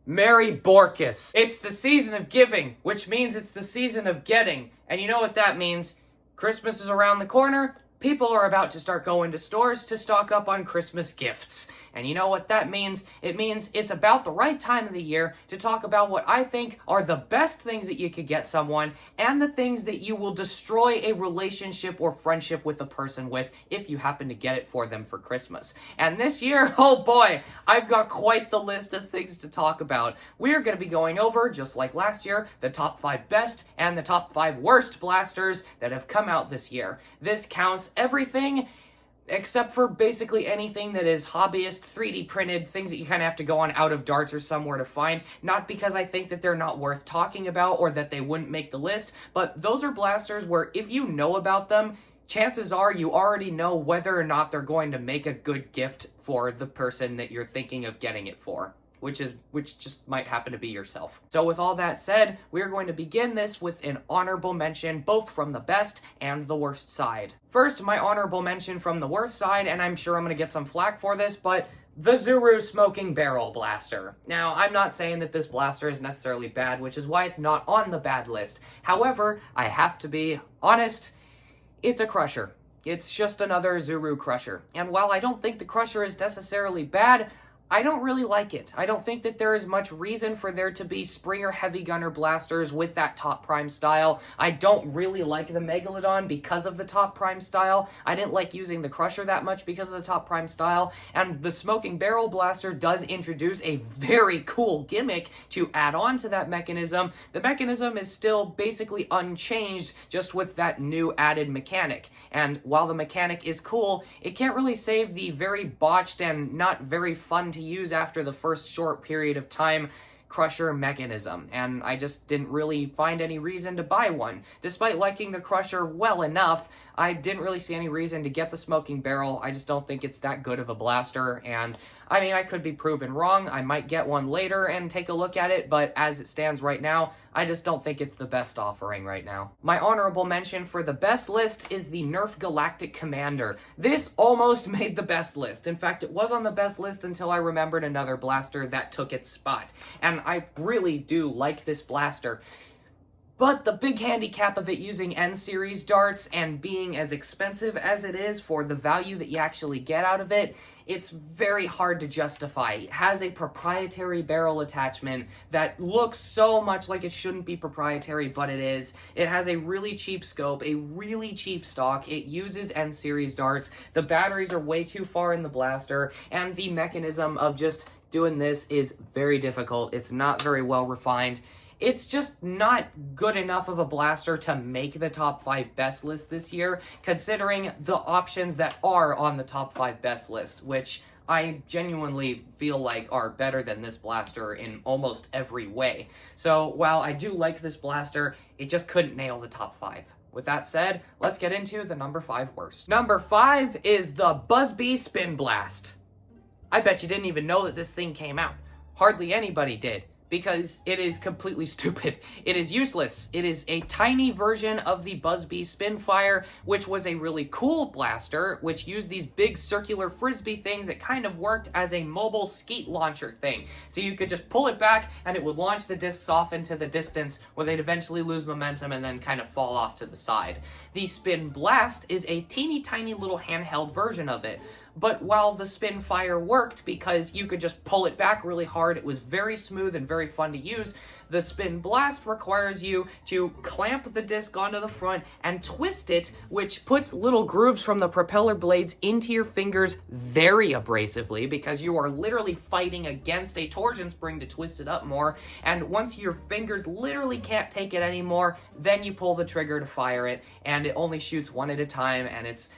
Mary Borkus. It's the season of giving, which means it's the season of getting. And you know what that means? Christmas is around the corner. People are about to start going to stores to stock up on Christmas gifts. And you know what that means? It means it's about the right time of the year to talk about what I think are the best things that you could get someone and the things that you will destroy a relationship or friendship with a person with if you happen to get it for them for Christmas. And this year, oh boy, I've got quite the list of things to talk about. We're going to be going over, just like last year, the top 5 best and the top 5 worst blasters that have come out this year. This counts everything except for basically anything that is hobbyist, 3D printed, things that you kind of have to go on Out of Darts or somewhere to find. Not because I think that they're not worth talking about or that they wouldn't make the list, but those are blasters where if you know about them, chances are you already know whether or not they're going to make a good gift for the person that you're thinking of getting it for. Which just might happen to be yourself. So with all that said, we're going to begin this with an honorable mention, both from the best and the worst side. First, my honorable mention from the worst side, and I'm sure I'm going to get some flack for this, but the Zuru Smoking Barrel Blaster. Now, I'm not saying that this blaster is necessarily bad, which is why it's not on the bad list. However, I have to be honest, it's a crusher. It's just another Zuru crusher. And while I don't think the crusher is necessarily bad, I don't really like it. I don't think that there is much reason for there to be Springer Heavy Gunner blasters with that top prime style. I don't really like the Megalodon because of the top prime style. I didn't like using the Crusher that much because of the top prime style. And the Smoking Barrel Blaster does introduce a very cool gimmick to add on to that mechanism. The mechanism is still basically unchanged, just with that new added mechanic. And while the mechanic is cool, it can't really save the very botched and not very fun to use after the first short period of time Crusher mechanism, and I just didn't really find any reason to buy one. Despite liking the Crusher well enough, I didn't really see any reason to get the Smoking Barrel. I just don't think it's that good of a blaster, and I mean, I could be proven wrong. I might get one later and take a look at it, but as it stands right now, I just don't think it's the best offering right now. My honorable mention for the best list is the Nerf Galactic Commander. This almost made the best list. In fact, it was on the best list until I remembered another blaster that took its spot. And I really do like this blaster. But the big handicap of it using N-Series darts and being as expensive as it is for the value that you actually get out of it, it's very hard to justify. It has a proprietary barrel attachment that looks so much like it shouldn't be proprietary, but it is. It has a really cheap scope, a really cheap stock. It uses N-Series darts. The batteries are way too far in the blaster, and the mechanism of just doing this is very difficult. It's not very well refined. It's just not good enough of a blaster to make the top 5 best list this year, considering the options that are on the top 5 best list, which I genuinely feel like are better than this blaster in almost every way. So while I do like this blaster, it just couldn't nail the top 5. With that said, let's get into the number 5 worst. Number 5 is the Buzz-Bee Spin Blast. I bet you didn't even know that this thing came out. Hardly anybody did. Because it is completely stupid. It is useless. It is a tiny version of the Buzz-Bee Spinfire, which was a really cool blaster, which used these big circular frisbee things that kind of worked as a mobile skeet launcher thing. So you could just pull it back, and it would launch the discs off into the distance, where they'd eventually lose momentum and then kind of fall off to the side. The Spin Blast is a teeny tiny little handheld version of it. But while the Spinfire worked because you could just pull it back really hard, it was very smooth and very fun to use, the Spin Blast requires you to clamp the disc onto the front and twist it, which puts little grooves from the propeller blades into your fingers very abrasively because you are literally fighting against a torsion spring to twist it up more, and once your fingers literally can't take it anymore, then you pull the trigger to fire it, and it only shoots one at a time, and it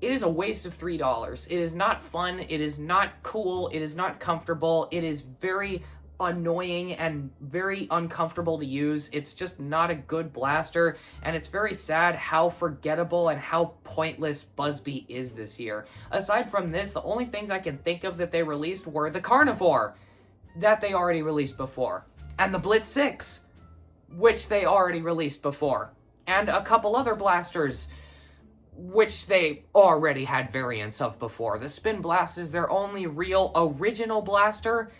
is a waste of $3. It is not fun, it is not cool, it is not comfortable, it is very annoying and very uncomfortable to use. It's just not a good blaster, and it's very sad how forgettable and how pointless Buzz-Bee is this year. Aside from this, the only things I can think of that they released were the Carnivore, that they already released before, and the Blitz 6, which they already released before, and a couple other blasters, which they already had variants of before. The Spin Blast is their only real original blaster,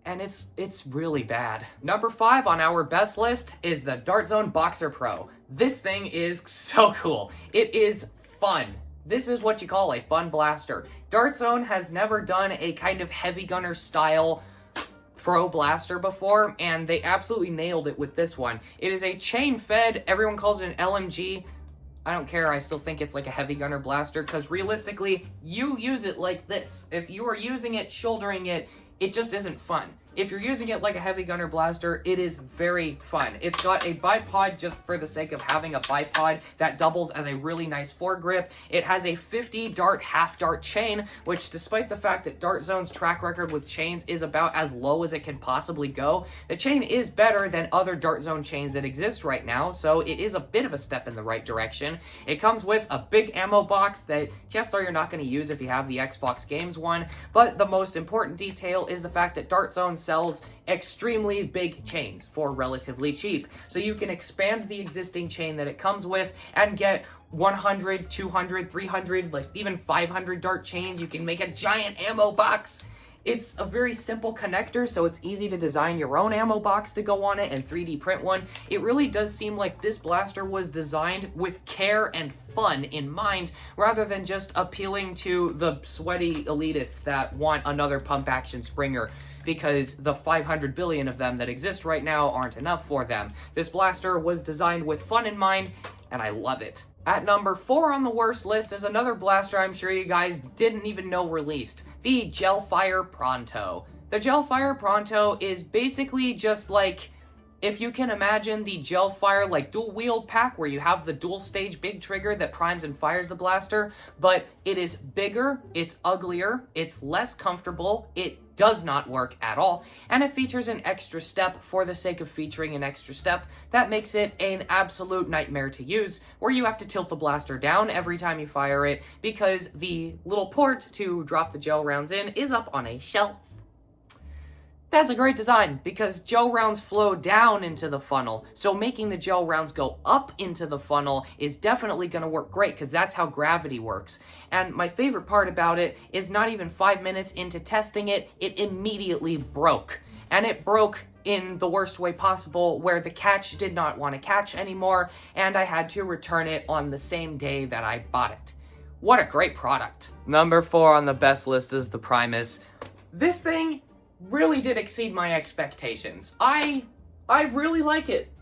and it's really bad. Number 5 on our best list is the Dart Zone Boxer Pro. This thing is so cool. It is fun. This is what you call a fun blaster. Dart Zone has never done a kind of heavy gunner style pro blaster before, and they absolutely nailed it with this one. It is a chain fed, everyone calls it an LMG. I don't care, I still think it's like a heavy gunner blaster, because realistically, you use it like this. If you are using it, shouldering it, it just isn't fun. If you're using it like a heavy gunner blaster, it is very fun. It's got a bipod just for the sake of having a bipod that doubles as a really nice foregrip. It has a 50 dart half dart chain, which despite the fact that Dart Zone's track record with chains is about as low as it can possibly go, the chain is better than other Dart Zone chains that exist right now, so it is a bit of a step in the right direction. It comes with a big ammo box that chances are you're not going to use if you have the Xbox Games one, but the most important detail is the fact that Dart Zone sells extremely big chains for relatively cheap. So you can expand the existing chain that it comes with and get 100, 200, 300, like even 500 dart chains. You can make a giant ammo box. It's a very simple connector, so it's easy to design your own ammo box to go on it and 3D print one. It really does seem like this blaster was designed with care and fun in mind, rather than just appealing to the sweaty elitists that want another pump-action Springer, because the 500 billion of them that exist right now aren't enough for them. This blaster was designed with fun in mind, and I love it. At number 4 on the worst list is another blaster I'm sure you guys didn't even know released, the Gelfire Pronto. The Gelfire Pronto is basically just like, if you can imagine the Gelfire like dual wield pack where you have the dual stage big trigger that primes and fires the blaster, but it is bigger, it's uglier, it's less comfortable, it does not work at all, and it features an extra step for the sake of featuring an extra step that makes it an absolute nightmare to use, where you have to tilt the blaster down every time you fire it because the little port to drop the gel rounds in is up on a shelf. That's a great design, because gel rounds flow down into the funnel, so making the gel rounds go up into the funnel is definitely going to work great, because that's how gravity works. And my favorite part about it is not even 5 minutes into testing it, it immediately broke. And it broke in the worst way possible, where the catch did not want to catch anymore, and I had to return it on the same day that I bought it. What a great product. Number 4 on the best list is the Primus. This thing really did exceed my expectations. I really like it.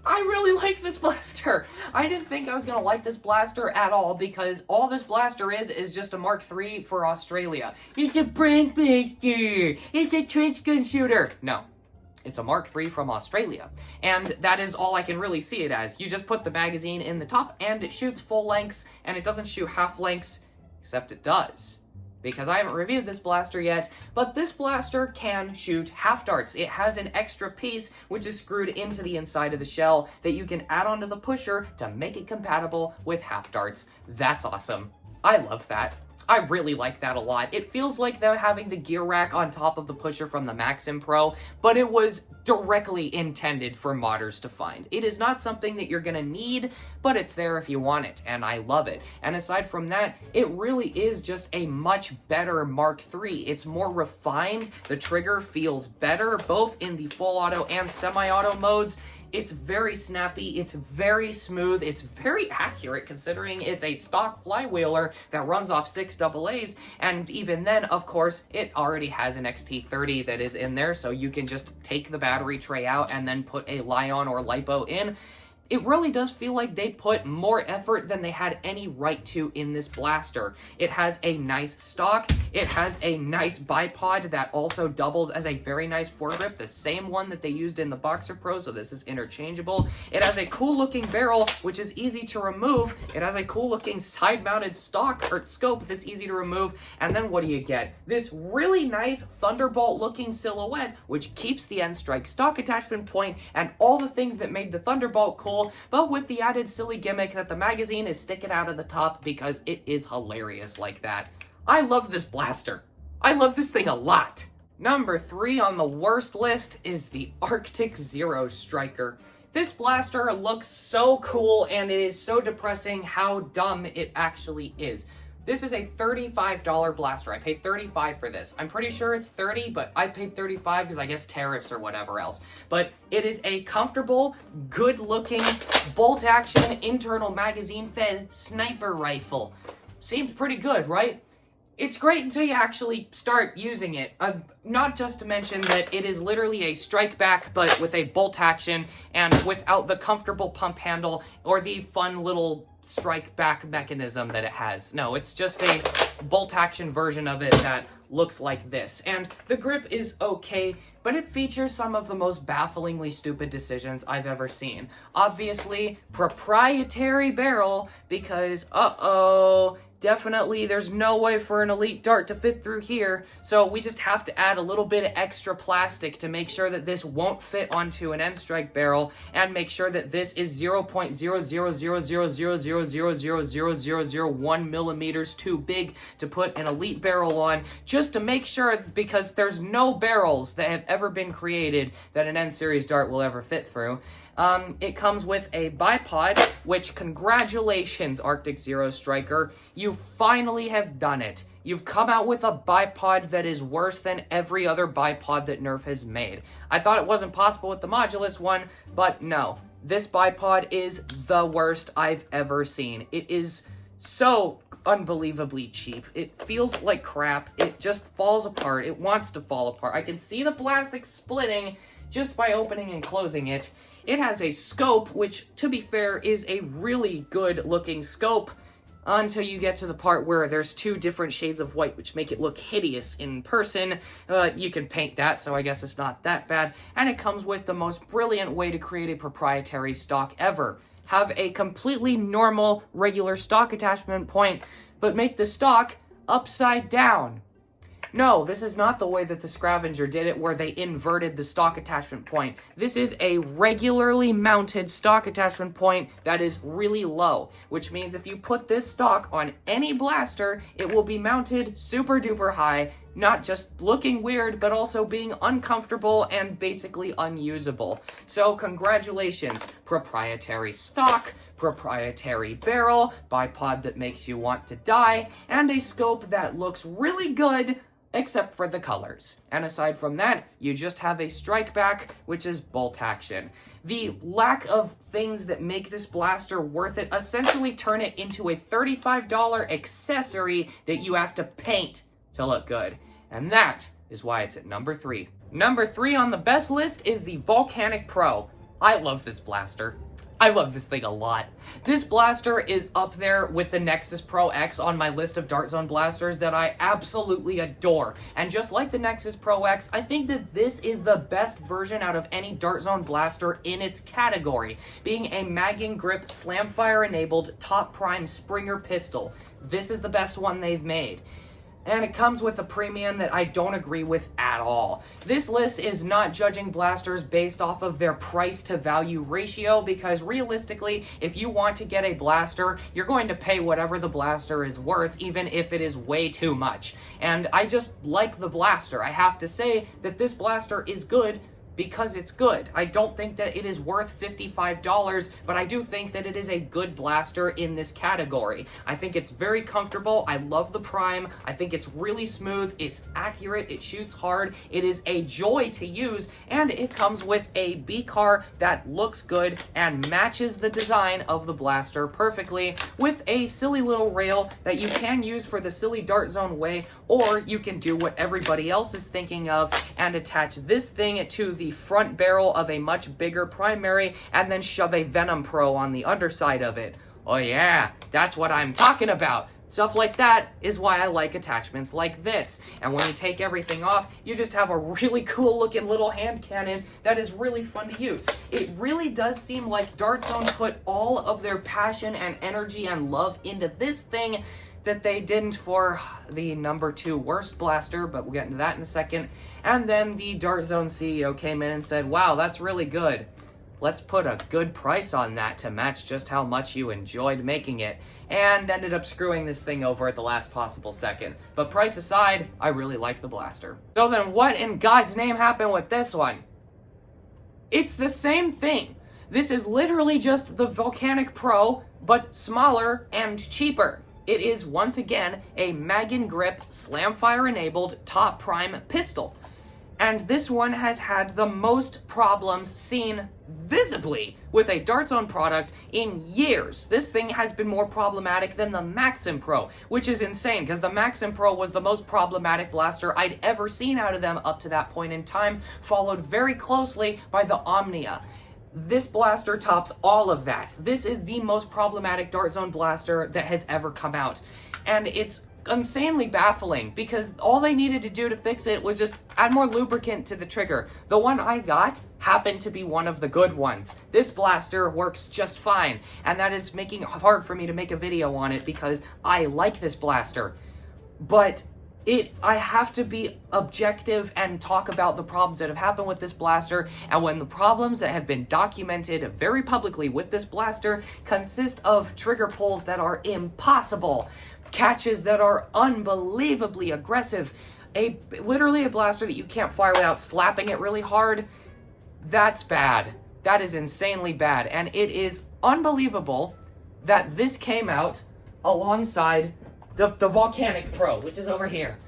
I really like this blaster. I didn't think I was gonna like this blaster at all, because all this blaster is just a Mark III for Australia. It's a brand blaster. It's a trench gun shooter. No. It's a Mark III from Australia, and that is all I can really see it as. You just put the magazine in the top, and it shoots full lengths, and it doesn't shoot half lengths, except it does. Because I haven't reviewed this blaster yet, but this blaster can shoot half darts. It has an extra piece which is screwed into the inside of the shell that you can add onto the pusher to make it compatible with half darts. That's awesome. I love that. I really like that a lot. It feels like them having the gear rack on top of the pusher from the Maxim Pro, but it was directly intended for modders to find. It is not something that you're gonna need, but it's there if you want it, and I love it. And aside from that, it really is just a much better Mark III. It's more refined, the trigger feels better, both in the full auto and semi-auto modes. It's very snappy, it's very smooth, it's very accurate considering it's a stock flywheeler that runs off 6 AA's, and even then, of course, it already has an XT30 that is in there, so you can just take the battery tray out and then put a Li-ion or LiPo in. It really does feel like they put more effort than they had any right to in this blaster. It has a nice stock, it has a nice bipod that also doubles as a very nice foregrip, the same one that they used in the Boxer Pro, so this is interchangeable. It has a cool looking barrel, which is easy to remove. It has a cool looking side mounted stock or scope that's easy to remove, and then what do you get? This really nice Thunderbolt looking silhouette, which keeps the N-Strike stock attachment point and all the things that made the Thunderbolt cool, but with the added silly gimmick that the magazine is sticking out of the top because it is hilarious like that. I love this blaster. I love this thing a lot. Number 3 on the worst list is the Arctic Zero Striker. This blaster looks so cool, and it is so depressing how dumb it actually is. This is a $35 blaster. I paid $35 for this. I'm pretty sure it's $30, but I paid $35 because I guess tariffs or whatever else. But it is a comfortable, good-looking, bolt-action, internal magazine-fed sniper rifle. Seems pretty good, right? It's great until you actually start using it. Not just to mention that it is literally a strike back, but with a bolt action and without the comfortable pump handle or the fun little strike back mechanism that it has. No, it's just a bolt action version of it that looks like this. And the grip is okay, but it features some of the most bafflingly stupid decisions I've ever seen. Obviously, proprietary barrel, because definitely there's no way for an elite dart to fit through here, so we just have to add a little bit of extra plastic to make sure that this won't fit onto an end strike barrel, and make sure that this is 0.0000000000001 millimeters too big to put an elite barrel on, just to make sure, because there's no barrels that have ever been created that an end series dart will ever fit through. It comes with a bipod, which, congratulations, Arctic Zero Striker. You finally have done it. You've come out with a bipod that is worse than every other bipod that Nerf has made. I thought it wasn't possible with the Modulus one, but no. This bipod is the worst I've ever seen. It is so unbelievably cheap. It feels like crap. It just falls apart. It wants to fall apart. I can see the plastic splitting just by opening and closing it. It has a scope, which, to be fair, is a really good-looking scope until you get to the part where there's two different shades of white, which make it look hideous in person. You can paint that, so I guess it's not that bad. And it comes with the most brilliant way to create a proprietary stock ever. Have a completely normal, regular stock attachment point, but make the stock upside down. No, this is not the way that the Scavenger did it, where they inverted the stock attachment point. This is a regularly mounted stock attachment point that is really low, which means if you put this stock on any blaster, it will be mounted super duper high, not just looking weird, but also being uncomfortable and basically unusable. So congratulations, proprietary stock, proprietary barrel, bipod that makes you want to die, and a scope that looks really good, except for the colors. And aside from that, you just have a strike back, which is bolt action. The lack of things that make this blaster worth it essentially turn it into a $35 accessory that you have to paint to look good. And that is why it's at number 3. Number 3 on the best list is the Volcanic Pro. I love this blaster. I love this thing a lot. This blaster is up there with the Nexus Pro X on my list of Dart Zone blasters that I absolutely adore. And just like the Nexus Pro X, I think that this is the best version out of any Dart Zone blaster in its category, being a Magging Grip Slamfire enabled top prime Springer pistol. This is the best one they've made. And it comes with a premium that I don't agree with at all. This list is not judging blasters based off of their price to value ratio, because realistically, if you want to get a blaster, you're going to pay whatever the blaster is worth, even if it is way too much. And I just like the blaster. I have to say that this blaster is good because it's good. I don't think that it is worth $55, but I do think that it is a good blaster in this category. I think it's very comfortable. I love the prime. I think it's really smooth. It's accurate. It shoots hard. It is a joy to use, and it comes with a B-car that looks good and matches the design of the blaster perfectly, with a silly little rail that you can use for the silly Dart Zone way, or you can do what everybody else is thinking of and attach this thing to the front barrel of a much bigger primary and then shove a Venom Pro on the underside of it. Oh yeah, that's what I'm talking about. Stuff like that is why I like attachments like this. And when you take everything off, you just have a really cool looking little hand cannon that is really fun to use. It really does seem like Dart Zone put all of their passion and energy and love into this thing that they didn't for the number 2 worst blaster, but we'll get into that in a second. And then the Dart Zone CEO came in and said, wow, that's really good. Let's put a good price on that to match just how much you enjoyed making it, and ended up screwing this thing over at the last possible second. But price aside, I really like the blaster. So then what in God's name happened with this one? It's the same thing. This is literally just the Volcanic Pro, but smaller and cheaper. It is, once again, a Magen Grip Slamfire-enabled top prime pistol. And this one has had the most problems seen visibly with a Dart Zone product in years. This thing has been more problematic than the Maxim Pro, which is insane, because the Maxim Pro was the most problematic blaster I'd ever seen out of them up to that point in time, followed very closely by the Omnia. This blaster tops all of that. This is the most problematic Dart Zone blaster that has ever come out. And it's insanely baffling, because all they needed to do to fix it was just add more lubricant to the trigger. The one I got happened to be one of the good ones. This blaster works just fine, and that is making it hard for me to make a video on it because I like this blaster. But I have to be objective and talk about the problems that have happened with this blaster, and when the problems that have been documented very publicly with this blaster consist of trigger pulls that are impossible, catches that are unbelievably aggressive, literally a blaster that you can't fire without slapping it really hard, that's bad. That is insanely bad, and it is unbelievable that this came out alongside the Volcanic Pro, which is over here.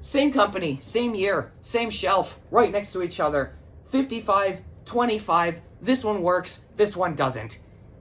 Same company, same year, same shelf, right next to each other. 55, 25, this one works, this one doesn't.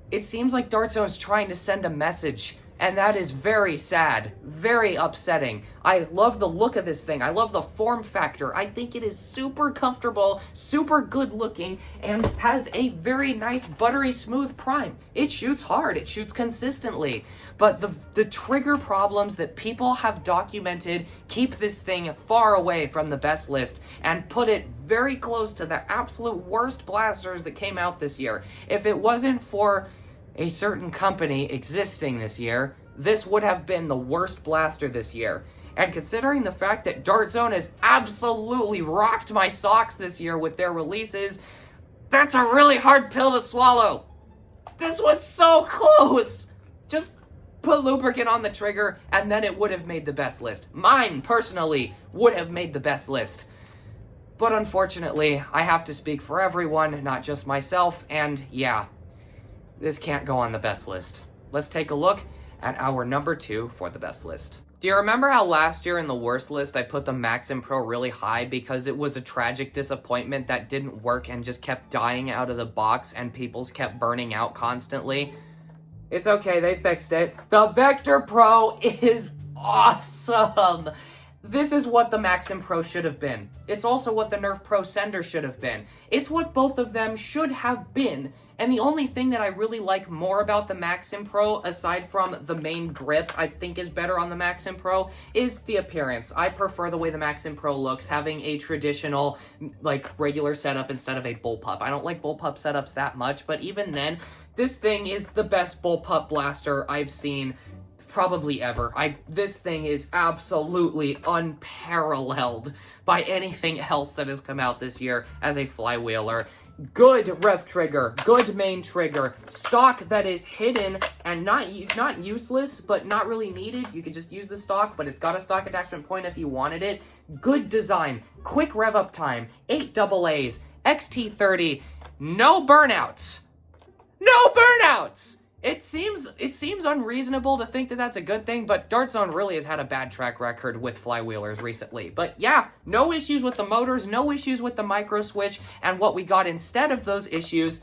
It seems like Dart Zone's trying to send a message, and that is very sad, very upsetting. I love the look of this thing. I love the form factor. I think it is super comfortable, super good looking, and has a very nice buttery smooth prime. It shoots hard, it shoots consistently, but the trigger problems that people have documented keep this thing far away from the best list and put it very close to the absolute worst blasters that came out this year. If it wasn't for a certain company existing this year, this would have been the worst blaster this year. And considering the fact that Dart Zone has absolutely rocked my socks this year with their releases, that's a really hard pill to swallow. This was so close. Just put lubricant on the trigger and then it would have made the best list. Mine, personally, would have made the best list. But unfortunately, I have to speak for everyone, not just myself, and yeah, this can't go on the best list. Let's take a look at our number 2 for the best list. Do you remember how last year in the worst list I put the Maxim Pro really high because it was a tragic disappointment that didn't work and just kept dying out of the box and people's kept burning out constantly? It's okay, they fixed it. The Vector Pro is awesome! This is what the Maxim Pro should have been. It's also what the Nerf Pro Sender should have been. It's what both of them should have been. And the only thing that I really like more about the Maxim Pro, aside from the main grip I think is better on the Maxim Pro, is the appearance. I prefer the way the Maxim Pro looks, having a traditional, regular setup instead of a bullpup. I don't like bullpup setups that much, but even then, this thing is the best bullpup blaster I've seen probably ever. This thing is absolutely unparalleled by anything else that has come out this year as a flywheeler. Good rev trigger, good main trigger, stock that is hidden and not useless, but not really needed. You could just use the stock, but it's got a stock attachment point if you wanted it. Good design, quick rev up time, 8 AA's, XT30, no burnouts. No burnouts! It seems unreasonable to think that that's a good thing, but Dart Zone really has had a bad track record with flywheelers recently. But yeah, no issues with the motors, no issues with the micro switch, and what we got instead of those issues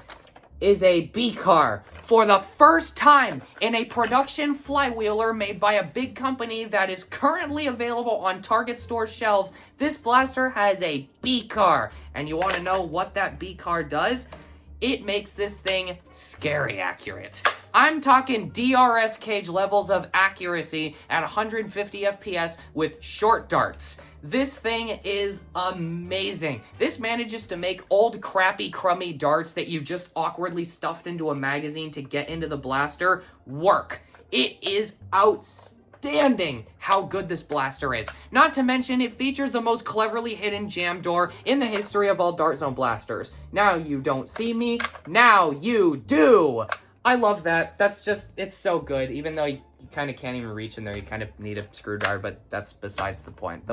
is a B-car. For the first time in a production flywheeler made by a big company that is currently available on Target store shelves, this blaster has a B-car. And you want to know what that B-car does? It makes this thing scary accurate. I'm talking DRS cage levels of accuracy at 150 FPS with short darts. This thing is amazing. This manages to make old crappy crummy darts that you just awkwardly stuffed into a magazine to get into the blaster work. It is outstanding how good this blaster is. Not to mention, it features the most cleverly hidden jam door in the history of all Dart Zone blasters. Now you don't see me, now you do! I love that. It's so good. Even though you kind of can't even reach in there, you kind of need a screwdriver, but that's besides the point.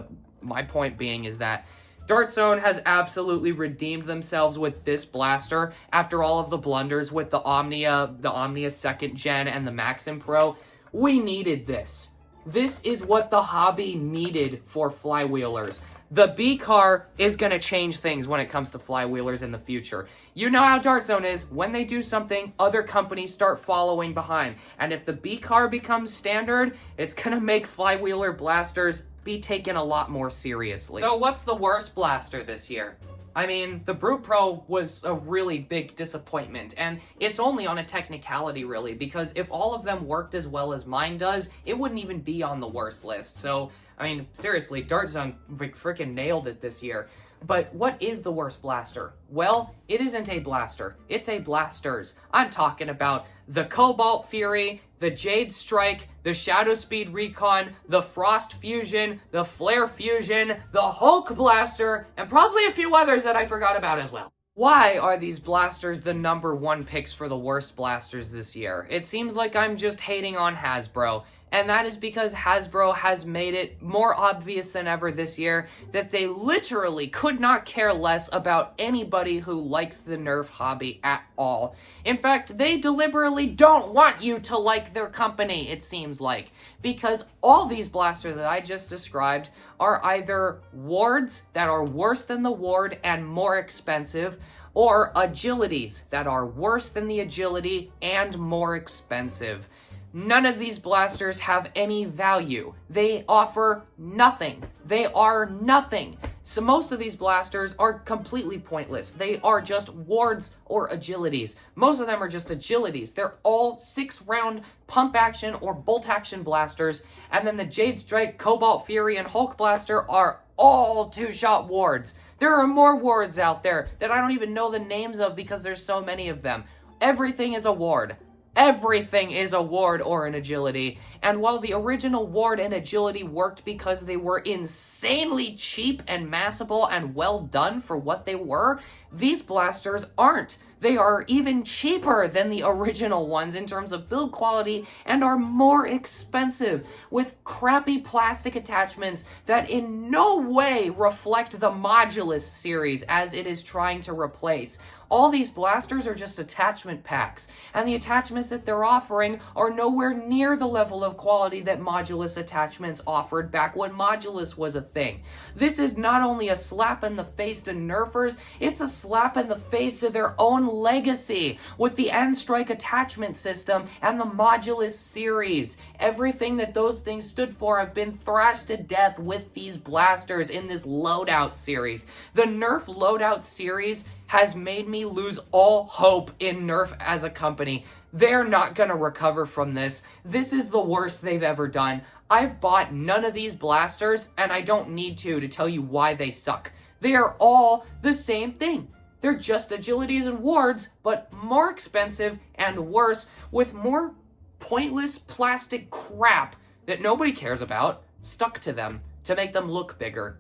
My point being is that Dart Zone has absolutely redeemed themselves with this blaster after all of the blunders with the Omnia 2nd gen, and the Maxim Pro. We needed this. This is what the hobby needed for flywheelers. The B car is going to change things when it comes to flywheelers in the future. You know how Dart Zone is. When they do something, other companies start following behind. And if the B car becomes standard, it's going to make flywheeler blasters be taken a lot more seriously. So what's the worst blaster this year? I mean, the Brute Pro was a really big disappointment, and it's only on a technicality, really, because if all of them worked as well as mine does, it wouldn't even be on the worst list. So, I mean, seriously, Dart Zone freaking nailed it this year. But what is the worst blaster? Well, it isn't a blaster. It's a blasters. I'm talking about the Cobalt Fury, the Jade Strike, the Shadow Speed Recon, the Frost Fusion, the Flare Fusion, the Hulk Blaster, and probably a few others that I forgot about as well. Why are these blasters the #1 picks for the worst blasters this year? It seems like I'm just hating on Hasbro. And that is because Hasbro has made it more obvious than ever this year that they literally could not care less about anybody who likes the Nerf hobby at all. In fact, they deliberately don't want you to like their company, it seems like. Because all these blasters that I just described are either wards that are worse than the ward and more expensive, or agilities that are worse than the agility and more expensive. None of these blasters have any value. They offer nothing. They are nothing. So most of these blasters are completely pointless. They are just wards or agilities. Most of them are just agilities. They're all 6-round pump action or bolt action blasters. And then the Jade Strike, Cobalt Fury, and Hulk Blaster are all 2-shot wards. There are more wards out there that I don't even know the names of because there's so many of them. Everything is a ward. Everything is a ward or an agility, and while the original ward and agility worked because they were insanely cheap and massable and well done for what they were, these blasters aren't. They are even cheaper than the original ones in terms of build quality and are more expensive with crappy plastic attachments that in no way reflect the Modulus series as it is trying to replace. All these blasters are just attachment packs, and the attachments that they're offering are nowhere near the level of quality that Modulus attachments offered back when Modulus was a thing. This is not only a slap in the face to Nerfers, it's a slap in the face to their own legacy with the N-Strike attachment system and the Modulus series. Everything that those things stood for have been thrashed to death with these blasters in this loadout series. The Nerf loadout series has made me lose all hope in Nerf as a company. They're not gonna recover from this. This is the worst they've ever done. I've bought none of these blasters, and I don't need to tell you why they suck. They are all the same thing. They're just agilities and wards, but more expensive and worse, with more pointless plastic crap that nobody cares about stuck to them to make them look bigger.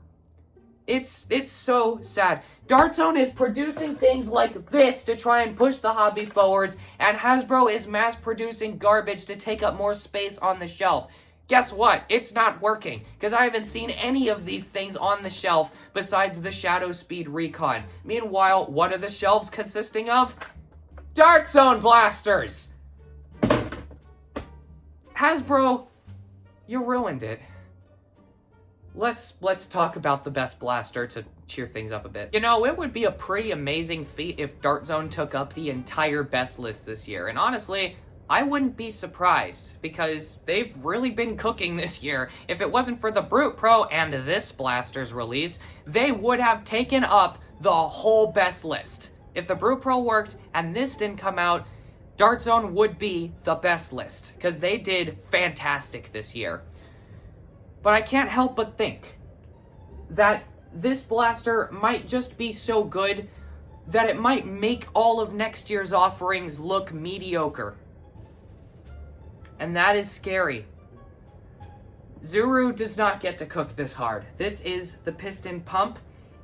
It's so sad. Dart Zone is producing things like this to try and push the hobby forwards, and Hasbro is mass-producing garbage to take up more space on the shelf. Guess what? It's not working, because I haven't seen any of these things on the shelf besides the Shadow Speed Recon. Meanwhile, what are the shelves consisting of? Dart Zone blasters! Hasbro, you ruined it. Let's talk about the best blaster to cheer things up a bit. You know, it would be a pretty amazing feat if Dart Zone took up the entire best list this year. And honestly, I wouldn't be surprised because they've really been cooking this year. If it wasn't for the Brute Pro and this blaster's release, they would have taken up the whole best list. If the Brute Pro worked and this didn't come out, Dart Zone would be the best list because they did fantastic this year. But I can't help but think that this blaster might just be so good that it might make all of next year's offerings look mediocre. And that is scary. Zuru does not get to cook this hard. This is the Piston Pump.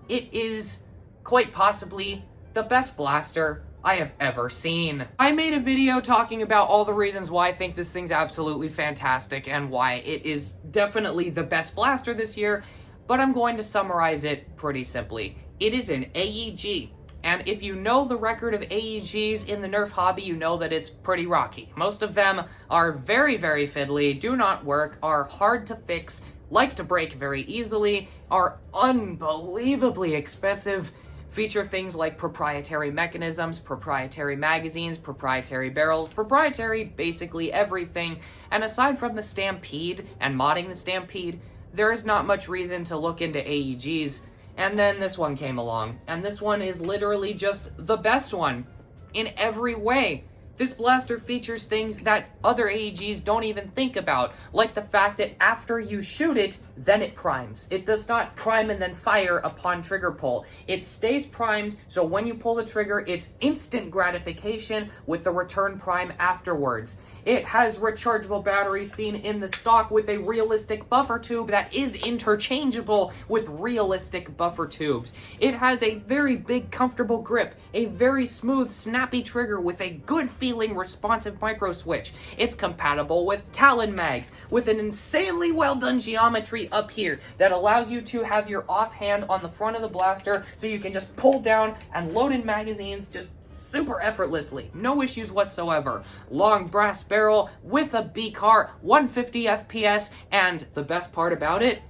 It is quite possibly the best blaster I have ever seen. I made a video talking about all the reasons why I think this thing's absolutely fantastic and why it is definitely the best blaster this year, but I'm going to summarize it pretty simply. It is an AEG And if you know the record of AEGs in the Nerf hobby, you know that it's pretty rocky. Most of them are very, very fiddly, do not work, are hard to fix, like to break very easily, are unbelievably expensive, feature things like proprietary mechanisms, proprietary magazines, proprietary barrels, proprietary basically everything. And aside from the Stampede and modding the Stampede, there is not much reason to look into AEGs. And then this one came along, and this one is literally just the best one in every way. This blaster features things that other AEGs don't even think about, like the fact that after you shoot it, then it primes. It does not prime and then fire upon trigger pull. It stays primed, so when you pull the trigger, it's instant gratification with the return prime afterwards. It has rechargeable batteries seen in the stock with a realistic buffer tube that is interchangeable with realistic buffer tubes. It has a very big, comfortable grip, a very smooth, snappy trigger with a good feeling responsive micro switch. It's compatible with Talon mags, with an insanely well done geometry up here that allows you to have your offhand on the front of the blaster so you can just pull down and load in magazines just super effortlessly. No issues whatsoever. Long brass barrel with a B-car, 150 FPS, and the best part about it,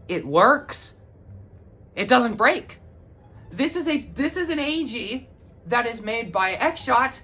it works. It doesn't break. This is an AEG that is made by X-Shot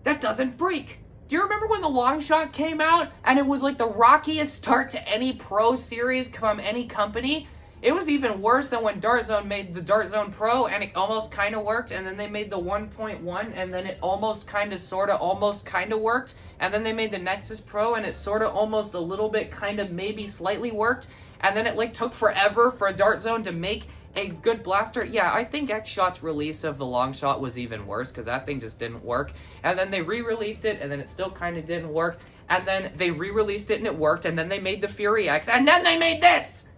that doesn't break. Do you remember when the Longshot came out and it was like the rockiest start to any Pro series from any company? It was even worse than when Dart Zone made the Dart Zone Pro and it almost kind of worked, and then they made the 1.1 and then it almost kind of worked, and then they made the Nexus Pro and it sort of almost a little bit kind of maybe slightly worked, and then it like took forever for Dart Zone to make a good blaster. Yeah, I think X-Shot's release of the Longshot was even worse because that thing just didn't work, and then they re-released it and then it still kind of didn't work, and then they re-released it and it worked, and then they made the Fury X, and then they made this!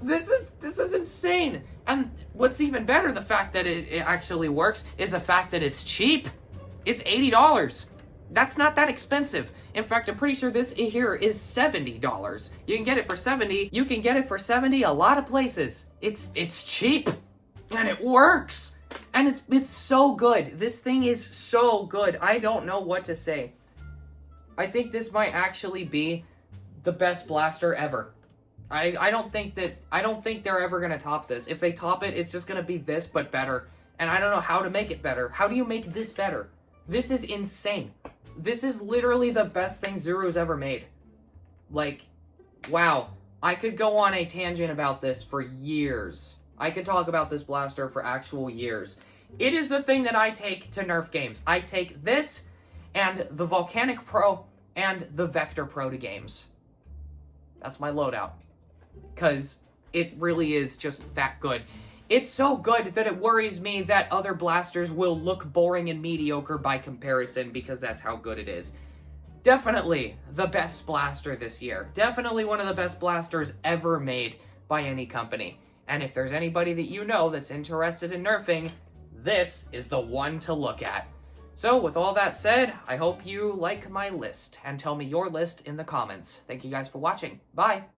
This is insane. And what's even better, the fact that it actually works, is the fact that it's cheap. It's $80. That's not that expensive. In fact, I'm pretty sure this here is $70. You can get it for $70. You can get it for $70 a lot of places. It's cheap. And it works. And it's so good. This thing is so good. I don't know what to say. I think this might actually be the best blaster ever. I don't think they're ever gonna top this. If they top it, it's just gonna be this, but better. And I don't know how to make it better. How do you make this better? This is insane. This is literally the best thing Zuru's ever made. Like, wow. I could go on a tangent about this for years. I could talk about this blaster for actual years. It is the thing that I take to Nerf games. I take this and the Volcanic Pro and the Vector Pro to games. That's my loadout. Because it really is just that good. It's so good that it worries me that other blasters will look boring and mediocre by comparison, because that's how good it is. Definitely the best blaster this year. Definitely one of the best blasters ever made by any company. And if there's anybody that you know that's interested in nerfing, this is the one to look at. So with all that said, I hope you like my list and tell me your list in the comments. Thank you guys for watching. Bye!